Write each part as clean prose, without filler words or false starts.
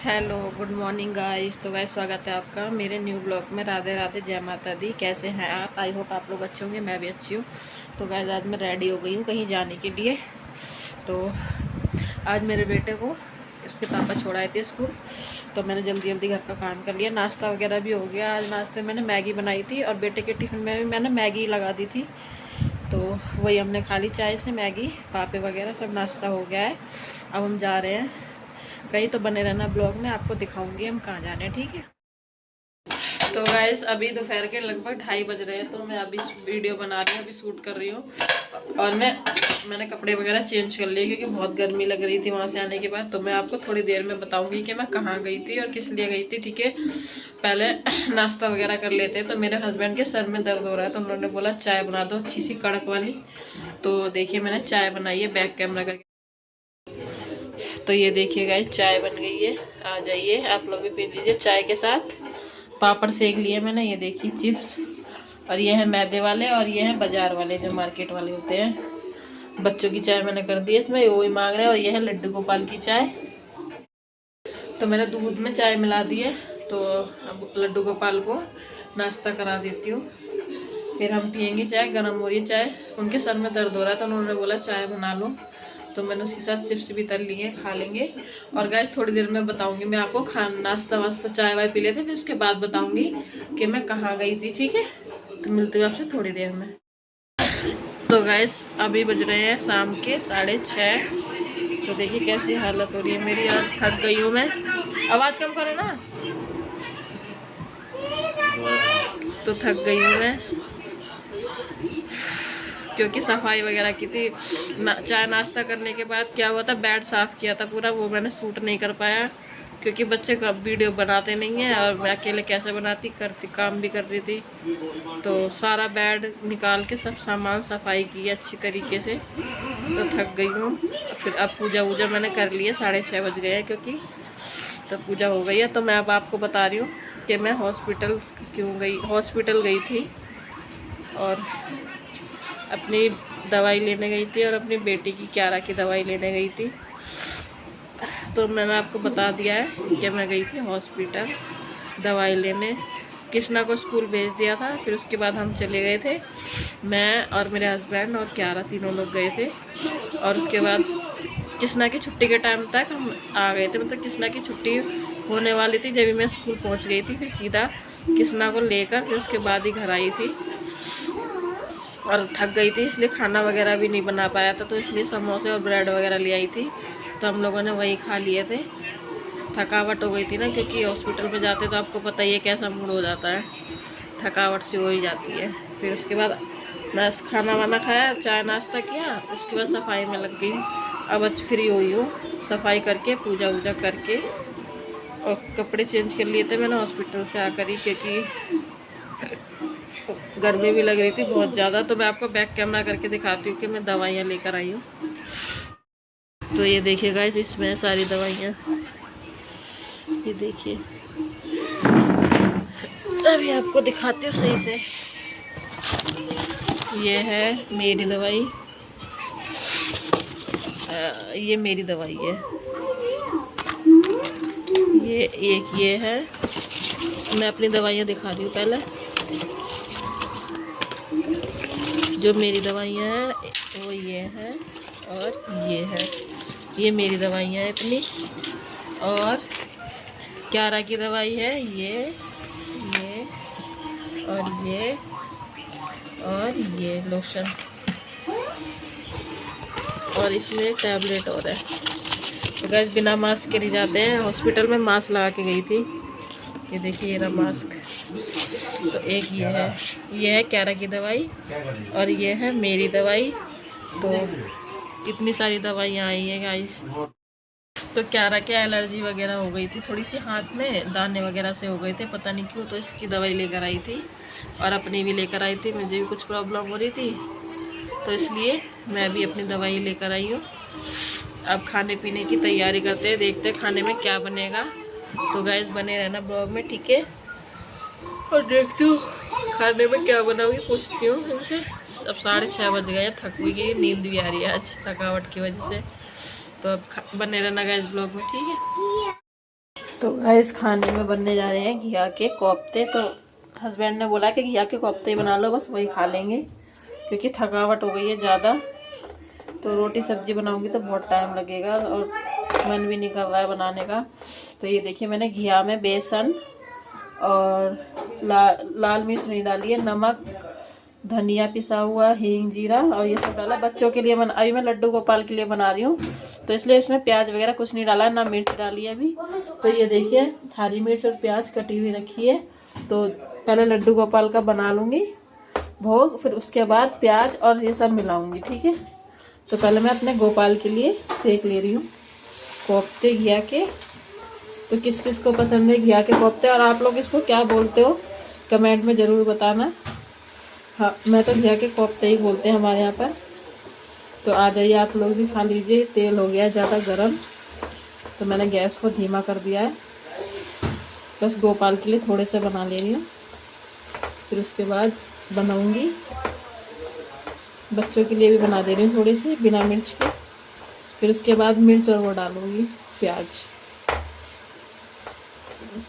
Hello good morning guys. तो guys स्वागत है आपका मेरे न्यू ब्लॉग में। राधे राधे, जय माता दी। कैसे हैं आप? आई होप आप लोग अच्छे होंगे, मैं भी अच्छी हूँ। तो गाइस आज मैं रेडी हो गई हूँ कहीं जाने के लिए। तो आज मेरे बेटे को उसके पापा छोड़ाए थे स्कूल, तो मैंने जल्दी जल्दी घर का काम कर लिया। नाश्ता वगैरह भी हो गया। आज नाश्ते मैंने मैगी बनाई थी और बेटे के टिफ़िन में भी मैंने मैगी लगा दी थी, तो वही हमने खा ली चाय से। मैगी पापे वगैरह सब नाश्ता हो गया है। अब हम जा रहे हैं कहीं, तो बने रहना ब्लॉग में, आपको दिखाऊंगी हम कहाँ जाने हैं, ठीक है। तो गाइस अभी दोपहर के लगभग 2:30 बज रहे हैं, तो मैं अभी वीडियो बना रही हूँ, अभी शूट कर रही हूँ। और मैंने कपड़े वगैरह चेंज कर लिए क्योंकि बहुत गर्मी लग रही थी वहाँ से आने के बाद। तो मैं आपको थोड़ी देर में बताऊंगी कि मैं कहाँ गई थी और किस लिए गई थी, ठीक है। पहले नाश्ता वगैरह कर लेते हैं। तो मेरे हस्बैंड के सर में दर्द हो रहा है, तो उन्होंने बोला चाय बना दो अच्छी सी कड़क वाली। तो देखिए मैंने चाय बनाई है बैक कैमरा करके। तो ये देखिए गाइस चाय बन गई है, आ जाइए आप लोग भी पी लीजिए। चाय के साथ पापड़ सेक लिए मैंने, ये देखिए चिप्स। और ये है मैदे वाले और ये है बाजार वाले जो मार्केट वाले होते हैं। बच्चों की चाय मैंने कर दी है इसमें, वो ही मांग रहे हैं। और ये है लड्डू गोपाल की चाय। तो मैंने दूध में चाय मिला दी है, तो अब लड्डू गोपाल को नाश्ता करा देती हूँ, फिर हम पियेंगे चाय। गर्म हो रही है चाय। उनके सर में दर्द हो रहा था, उन्होंने बोला चाय बना लो, तो मैंने उसके साथ चिप्स भी तल लिए, खा लेंगे। और गाइस थोड़ी देर में बताऊंगी मैं आपको, नाश्ता वास्ता चाय वाय पी लेते, फिर उसके बाद बताऊंगी कि मैं कहाँ गई थी, ठीक है। तो मिलती हूँ आपसे थोड़ी देर में। तो गाइस अभी बज रहे हैं शाम के 6:30। तो देखिए कैसी हालत हो रही है मेरी, और थक गई हूँ मैं। आवाज़ कम करो ना। तो थक गई हूँ मैं क्योंकि सफाई वगैरह की थी। चाय नाश्ता करने के बाद क्या हुआ था, बेड साफ़ किया था पूरा, वो मैंने शूट नहीं कर पाया क्योंकि बच्चे का वीडियो बनाते नहीं हैं और मैं अकेले कैसे बनाती, करती काम भी कर रही थी। तो सारा बेड निकाल के सब सामान सफाई की अच्छी तरीके से। तो थक गई हूँ। फिर अब पूजा वूजा मैंने कर ली है, 6:30 बज गए हैं क्योंकि। तो पूजा हो गई है। तो मैं अब आपको बता रही हूँ कि मैं हॉस्पिटल क्यों गई। हॉस्पिटल गई थी और अपनी दवाई लेने गई थी और अपनी बेटी की क्यारा की दवाई लेने गई थी। तो मैंने आपको बता दिया है कि मैं गई थी हॉस्पिटल दवाई लेने। कृष्णा को स्कूल भेज दिया था, फिर उसके बाद हम चले गए थे, मैं और मेरे हस्बैंड और क्यारा, तीनों लोग गए थे। और उसके बाद कृष्णा की छुट्टी के टाइम तक हम आ गए थे, मतलब कृष्णा की छुट्टी होने वाली थी जब मैं स्कूल पहुंच गई थी। फिर सीधा कृष्णा को लेकर फिर उसके बाद ही घर आई थी। और थक गई थी इसलिए खाना वगैरह भी नहीं बना पाया था, तो इसलिए समोसे और ब्रेड वगैरह ले आई थी, तो हम लोगों ने वही खा लिए थे। थकावट हो गई थी ना, क्योंकि हॉस्पिटल में जाते तो आपको पता ही है कैसा मूड हो जाता है, थकावट सी हो ही जाती है। फिर उसके बाद मैं खाना वाना खाया, चाय नाश्ता किया, उसके बाद सफाई में लग गई। अब आज फ्री हुई हूँ सफाई करके, पूजा वूजा करके, और कपड़े चेंज कर लिए थे मैंने हॉस्पिटल से आकर ही, क्योंकि गर्मी भी लग रही थी बहुत ज़्यादा। तो मैं आपको बैक कैमरा करके दिखाती हूँ कि मैं दवाइयाँ लेकर आई हूँ। तो ये देखिए गाइस, इसमें सारी दवाइयाँ, ये देखिए। अभी आपको दिखाती हूँ सही से। ये है मेरी दवाई, ये मेरी दवाई है, ये एक ये है। मैं अपनी दवाइयाँ दिखा रही हूँ पहले। जो मेरी दवाइयाँ हैं वो ये है और ये है, ये मेरी दवाइयाँ हैं अपनी। और क्यारा की दवाई है ये और ये लोशन, और इसमें एक टैबलेट और है। तो गैस बिना मास्क के नहीं जाते हैं हॉस्पिटल में, मास्क लगा के गई थी। ये देखिए ये रहा मास्क। तो एक ये है क्यारा की दवाई और ये है मेरी दवाई। तो इतनी सारी दवाइयाँ आई हैं गाइस। तो क्यारा के एलर्जी वगैरह हो गई थी थोड़ी सी, हाथ में दाने वगैरह से हो गए थे, पता नहीं क्यों। तो इसकी दवाई लेकर आई थी और अपनी भी लेकर आई थी, मुझे भी कुछ प्रॉब्लम हो रही थी, तो इसलिए मैं भी अपनी दवाई लेकर आई हूँ। अब खाने पीने की तैयारी करते हैं, देखते हैं खाने में क्या बनेगा। तो गाइस बने रहना ब्लॉग में, ठीक है। और देखती हूँ खाने में क्या बनाऊँगी, पूछती हूँ इनसे। अब 6:30 बज गए, थक भी गई, नींद भी आ रही है आज थकावट की वजह से। तो अब बने रहना गाइस ब्लॉग में, ठीक है। तो गाइस खाने में बनने जा रहे हैं घिया के कोफ्ते। तो हस्बैंड ने बोला कि घिया के कोफ्ते ही बना लो, बस वही खा लेंगे क्योंकि थकावट हो गई है ज़्यादा। तो रोटी सब्जी बनाऊंगी तो बहुत टाइम लगेगा और मन भी नहीं कर रहा है बनाने का। तो ये देखिए मैंने घिया में बेसन और लाल मिर्च नहीं डाली है, नमक, धनिया पिसा हुआ, हींग, जीरा और ये सब डाला। बच्चों के लिए अभी मैं लड्डू गोपाल के लिए बना रही हूँ तो इसलिए इसमें प्याज वगैरह कुछ नहीं डाला है, ना मिर्च डाली है अभी। तो ये देखिए हरी मिर्च और प्याज कटी हुई रखी है। तो पहले लड्डू गोपाल का बना लूँगी भोग, फिर उसके बाद प्याज और ये सब मिलाऊंगी, ठीक है। तो पहले मैं अपने गोपाल के लिए सेक ले रही हूँ कोफ्ते घिया के। तो किस किस को पसंद है घिया के कोफ्ते और आप लोग इसको क्या बोलते हो कमेंट में ज़रूर बताना। हाँ मैं तो घिया के कोफ्ते ही बोलते हैं हमारे यहाँ पर। तो आ जाइए आप लोग भी खा लीजिए। तेल हो गया ज़्यादा गर्म तो मैंने गैस को धीमा कर दिया है। बस गोपाल के लिए थोड़े से बना ले रही हूँ, फिर उसके बाद बनाऊँगी बच्चों के लिए भी बना दे रही हूँ थोड़ी सी बिना मिर्च के। फिर उसके बाद मिर्च और वो डालूँगी प्याज।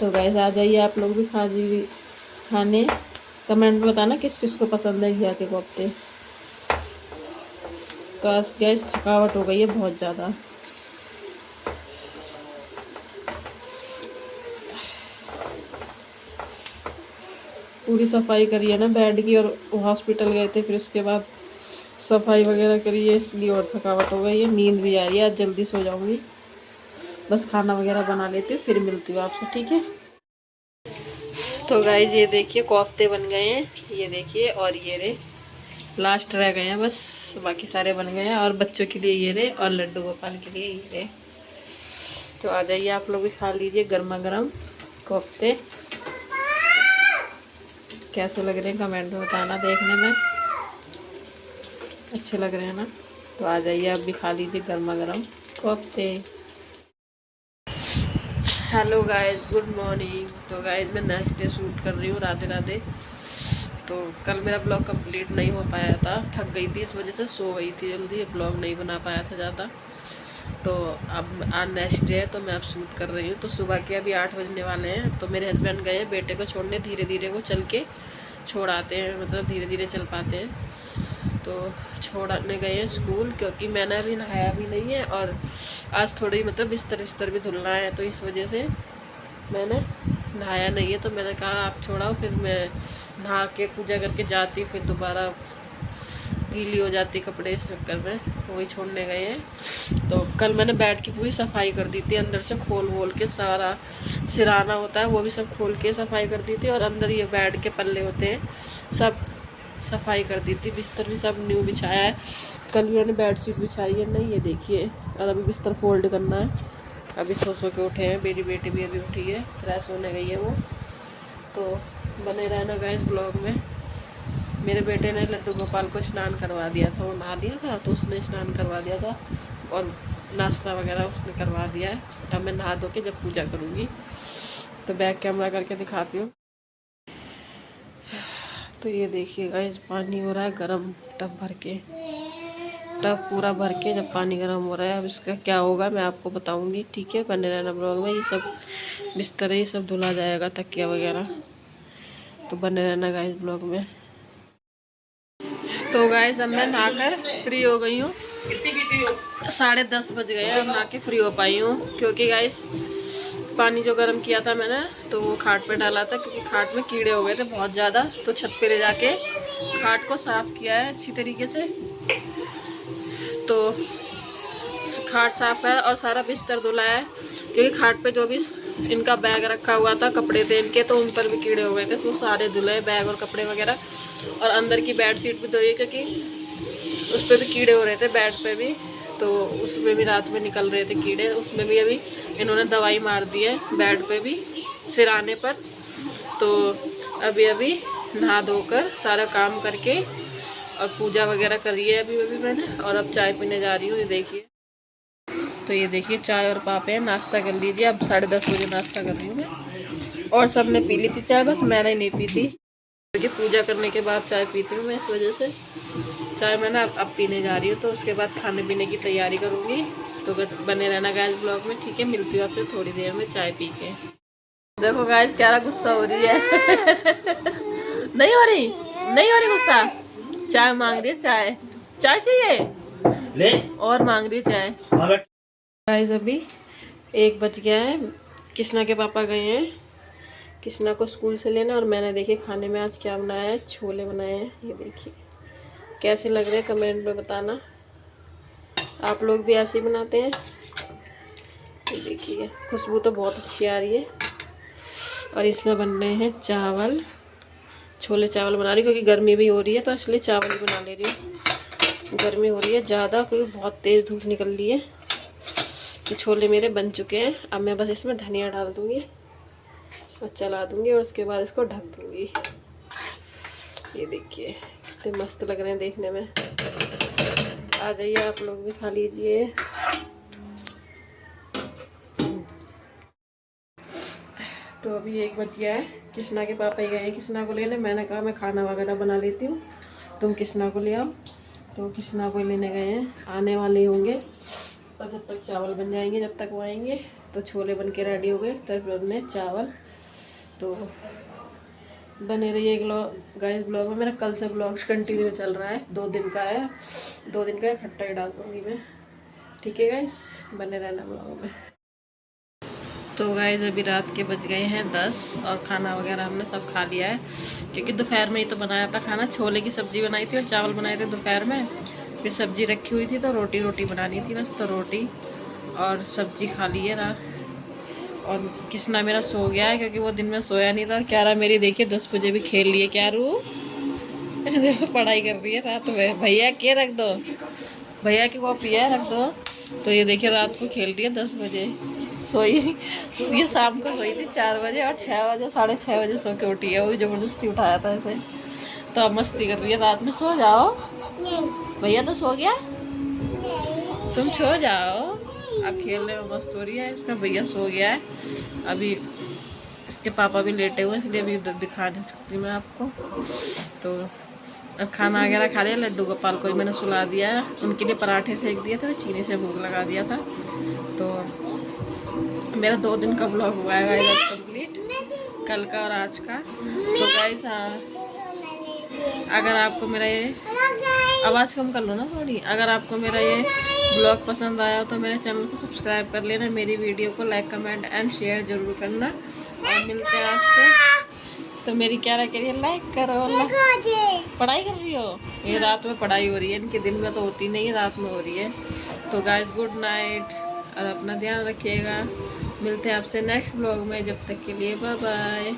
तो गाइस आ जाइए आप लोग भी खाने। कमेंट में बताना किस किस को पसंद है घिया के कोफ्ते। तो आज गैस थकावट हो गई है बहुत ज़्यादा। पूरी सफाई करी है ना बेड की और हॉस्पिटल गए थे, फिर उसके बाद सफाई वगैरह करी है इसलिए और थकावट हो गई है। नींद भी आ रही है, आज जल्दी सो जाऊंगी। बस खाना वगैरह बना लेती हूँ फिर मिलती हूँ आपसे, ठीक है। तो गाइस ये देखिए कोफ्ते बन गए हैं, ये देखिए, और ये रे लास्ट रह गए हैं बस, बाकी सारे बन गए हैं। और बच्चों के लिए ये रे और लड्डू गोपाल के लिए ये रे। तो आ जाइए आप लोग भी खा लीजिए गर्मा गर्म कोफ्ते। कैसे लग रहे हैं कमेंट में बताना, देखने में अच्छे लग रहे हैं ना। तो आ जाइए आप भी खा लीजिए गर्मा गर्म कोफ्ते। Hello guys, good morning. तो गाइस मैं नेक्स्ट डे शूट कर रही हूँ, राधे राधे। तो कल मेरा ब्लॉग कंप्लीट नहीं हो पाया था, थक गई थी इस वजह से, सो गई थी जल्दी, ब्लॉग नहीं बना पाया था ज़्यादा। तो अब आज नेक्स्ट डे है तो मैं अब शूट कर रही हूँ। तो सुबह के अभी 8 बजने वाले हैं। तो मेरे हस्बैंड गए हैं बेटे को छोड़ने, धीरे धीरे वो चल के छोड़ आते हैं, मतलब धीरे धीरे चल पाते हैं। तो छोड़ने गए हैं स्कूल, क्योंकि मैंने अभी नहाया भी नहीं है और आज थोड़ी मतलब बिस्तर भी धुलना है, तो इस वजह से मैंने नहाया नहीं है। तो मैंने कहा आप छोड़ाओ, फिर मैं नहा के पूजा करके जाती, फिर दोबारा गीली हो जाती कपड़े, इस चक्कर में वही छोड़ने गए हैं। तो कल मैंने बेड की पूरी सफाई कर दी थी, अंदर से खोल के सारा सिराना होता है वो भी सब खोल के सफाई कर दी थी, और अंदर ये बेड के पल्ले होते हैं सब सफाई कर दी थी। बिस्तर भी सब न्यू बिछाया है। कल भी मैंने बेडशीट बिछाई है नहीं, ये देखिए। और अभी बिस्तर फोल्ड करना है। अभी सो के उठे हैं, मेरी बेटी भी अभी उठी है, फ्रेश होने गई है वो। तो बने रहना गाइस ब्लॉग में। मेरे बेटे ने लड्डू गोपाल को स्नान करवा दिया था, वो नहा दिया था तो उसने स्नान करवा दिया था और नाश्ता वगैरह उसने करवा दिया है। अब मैं नहा धो के जब पूजा करूँगी तो बैक कैमरा करके दिखाती हूँ। तो ये देखिए गाइस पानी हो रहा है गर्म, टब भर के, टब पूरा भर के जब पानी गर्म हो रहा है। अब इसका क्या होगा मैं आपको बताऊंगी, ठीक है। बने रहना ब्लॉग में। ये सब बिस्तर ये सब धुला जाएगा, तकिया वगैरह। तो बने रहना गाइस ब्लॉग में। तो गाइस अब मैं नहाकर फ्री हो गई हूँ, 10:30 बज गए हैं। अब नहा के फ्री हो पाई हूँ, क्योंकि गाइस पानी जो गर्म किया था मैंने तो वो खाट पे डाला था, क्योंकि खाट में कीड़े हो गए थे बहुत ज़्यादा। तो छत पे ले जाके खाट को साफ़ किया है अच्छी तरीके से। तो खाट साफ है और सारा बिस्तर धुला है, क्योंकि खाट पे जो भी इनका बैग रखा हुआ था, कपड़े थे इनके, तो उन पर भी कीड़े हो गए थे। वो सारे धुले, बैग और कपड़े वगैरह। और अंदर की बेडशीट भी धोई, क्योंकि उस पर भी कीड़े हो रहे थे, बेड पे भी। तो उसमें भी रात में निकल रहे थे कीड़े, उसमें भी अभी इन्होंने दवाई मार दी है, बेड पे भी, सिराने पर। तो अभी नहा धोकर सारा काम करके और पूजा वगैरह करी है अभी मैंने, और अब चाय पीने जा रही हूँ। ये देखिए, तो ये देखिए चाय और पापे, नाश्ता कर लीजिए। अब 10:30 बजे नाश्ता कर रही हूँ मैं, और सब ने पी ली थी चाय, बस मैंने नहीं पी थी, क्योंकि पूजा करने के बाद चाय पीती हूँ मैं, इस वजह से चाय मैं ना अब पीने जा रही हूँ। तो उसके बाद खाने पीने की तैयारी करूँगी। तो बस बने रहना गाइस ब्लॉग में, ठीक है। मिलती हूँ आपसे थोड़ी देर में चाय पी के। देखो गाइस क्या गुस्सा हो रही है नहीं हो रही, नहीं हो रही गुस्सा। चाय मांग रही है, चाय चाय चाहिए ले, और मांग रही है चाय। गाइस अभी 1 बज गया है। कृष्णा के पापा गए हैं कृष्णा को स्कूल से लेना, और मैंने देखिए खाने में आज क्या बनाया है, छोले बनाए हैं। ये देखिए कैसे लग रहे हैं कमेंट में बताना, आप लोग भी ऐसे ही बनाते हैं। ये देखिए खुशबू तो बहुत अच्छी आ रही है। और इसमें बन रहे हैं चावल, छोले चावल बना रही हूँ क्योंकि गर्मी भी हो रही है, तो इसलिए चावल ही बना ले रही हूँ। गर्मी हो रही है ज़्यादा क्योंकि बहुत तेज़ धूप निकल रही है। तो छोले मेरे बन चुके हैं। अब मैं बस इसमें धनिया डाल दूँगी और चला दूँगी, और उसके बाद इसको ढक दूँगी। ये देखिए कितने मस्त लग रहे हैं देखने में। आ जाइए आप लोग भी खा लीजिए। तो अभी 1 बज गया है। कृष्णा के पापा ही गए हैं कृष्णा को लेने। मैंने कहा मैं खाना वगैरह बना लेती हूँ, तुम कृष्णा को ले आओ। तो कृष्णा को लेने गए हैं, आने वाले होंगे। और जब तक चावल बन जाएंगे, जब तक वो आएंगे तो छोले बन के रेडी हो गए, तब बनने चावल। तो बने रहिए गाइस ब्लॉग में। मेरा कल से ब्लॉग कंटिन्यू चल रहा है, 2 दिन का है, 2 दिन का इकट्ठा ही डाल दूँगी मैं, ठीक है गाइस। बने रहना ब्लॉग में। तो गाइस अभी रात के बज गए हैं 10, और खाना वगैरह हमने सब खा लिया है क्योंकि दोपहर में ही तो बनाया था खाना। छोले की सब्ज़ी बनाई थी और चावल बनाए थे दोपहर में, फिर सब्ज़ी रखी हुई थी तो रोटी बनानी थी बस। तो रोटी और सब्ज़ी खा ली है रात। और कृष्णा मेरा सो गया है क्योंकि वो दिन में सोया नहीं था। और क्यारा मेरी देखिए 10 बजे भी खेल लिए। क्यारू देखो पढ़ाई कर रही है रात में। भैया के रख दो, भैया की कॉपी है रख दो। तो ये देखिए रात को खेल रही है 10 बजे सोई। ये शाम को सोई थी 4 बजे, और 6 बजे 6:30 बजे सो के उठी है। वो भी ज़बरदस्ती उठाया था इसे। तो अब मस्ती कर रही है रात में। सो जाओ, भैया तो सो गया, तुम सो जाओ। अब खेलने में मस्त हो रही है। इसका भैया सो गया है। अभी इसके पापा भी लेटे हुए हैं, इसलिए अभी दिखा नहीं सकती मैं आपको। तो अब खाना वगैरह खा लिया। लड्डू गोपाल को भी मैंने सुला दिया है, उनके लिए पराठे सेक दिए थे, चीनी से भूख लगा दिया था। तो मेरा 2 दिन का ब्लॉग हुआ है गाइस कंप्लीट, कल का और आज का। तो गाइस अगर आपको मेरा ये आवाज़ कम कर लो ना थोड़ी, अगर आपको मेरा ये ब्लॉग पसंद आया तो मेरे चैनल को सब्सक्राइब कर लेना, मेरी वीडियो को लाइक कमेंट एंड शेयर जरूर करना। और मिलते हैं आपसे। तो मेरी क्या कह रही है, लाइक करो। पढ़ाई कर रही हो? ये रात में पढ़ाई हो रही है इनके, दिन में तो होती नहीं है, रात में हो रही है। तो गाइस गुड नाइट, और अपना ध्यान रखिएगा। मिलते हैं आपसे नेक्स्ट ब्लॉग में, जब तक के लिए बाय बाय।